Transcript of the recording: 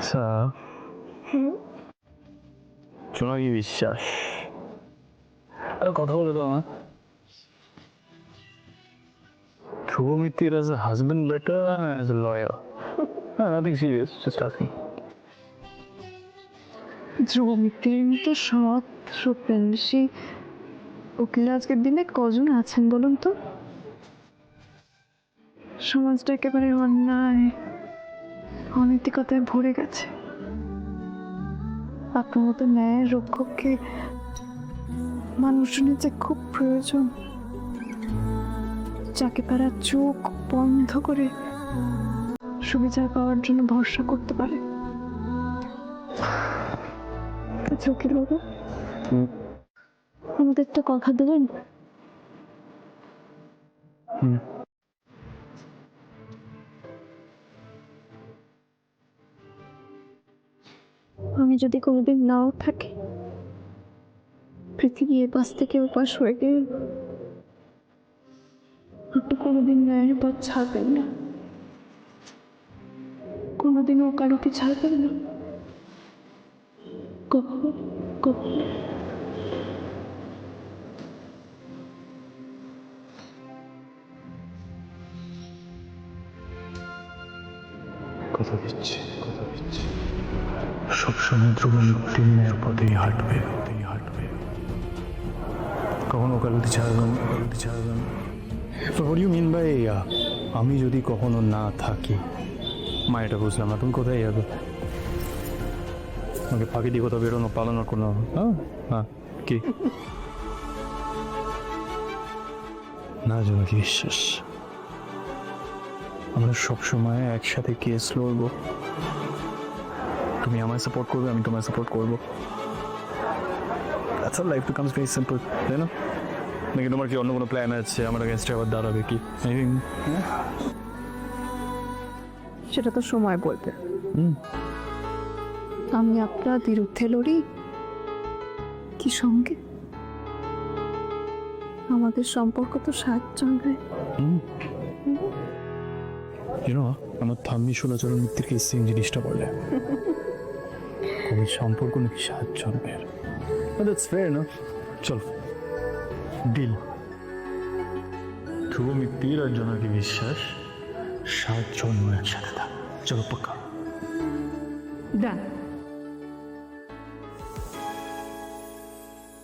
আচ্ছা, জোনাকি বিশ্বাস আর কথা বলে তো আমার ধ্রুব Mittir as a husband better and as a lawyer? Nothing serious, just asking. ধ্রুব মিত্তির মতো সৎ সত্যেন্দ্রী উকিল আজকের দিনে কজন আছেন বলুন তো? সমাজটা একেবারে অন্যায় অনৈতিকতায় ভরে গেছে। আপনার মতো ন্যায়ের রক্ষককে মানুষজনের যে খুব প্রয়োজন, যাকে তারা চোখ বন্ধ করে সুবিচার পাওয়ার জন্য ভরসা করতে পারে। আচ্ছা উকিল বাবু, আমাদের একটা কথা দেবেন? আমি যদি কোনোদিন নাও থাকি, পৃথিবী এপাশ থেকে ওপাশ হয়ে গেলে আপনি কোনোদিন ন্যায়ের পথ ছাড়বেন না, কোনোদিন ওকালতি ছাড়বেন না, কখনো কখনো। কথা দিচ্ছি সবসময় ধ্রুব মিত্তির ন্যায়ের পথেই হাঁটবে। কখনো ওকালতি ছাড়বেন। What do you mean by আমি যদি কখনো না থাকি? মা, এটা বুঝলাম না, তুমি কোথায় যাবে? আমাকে ফাঁকি দিয়ে কোথাও বেরোনো পালানোর কোনো হ্যাঁ কি না? জোনাকি বিশ্বাস, আমরা সবসময় একসাথে কেস লড়বো। তুমি আমায় সাপোর্ট করবে, আমি তোমায় সাপোর্ট করবো। That's how life becomes very simple, তাই না? নাকি তোমার কি অন্য কোনো প্ল্যান আছে আমার এগেনস্টে আবার দাঁড়াবে কি? সেটা তো সময় বলবে। আমি আপনার বিরুদ্ধে লড়ি কি সঙ্গে? আমাদের সম্পর্ক তো 7 জন্মের। আমার থাম্মি শোলাচরণ মিত্তিরকে সেম জিনিসটা বলে, কবির সম্পর্ক নাকি 7 জন্মের। দ্যাটস ফেয়ার না? চল ডিল। ধ্রুব মিত্তির আর জোনাকি বিশ্বাস 7 জন্ম একসাথে থাক। চলো পাক্কা। ডান।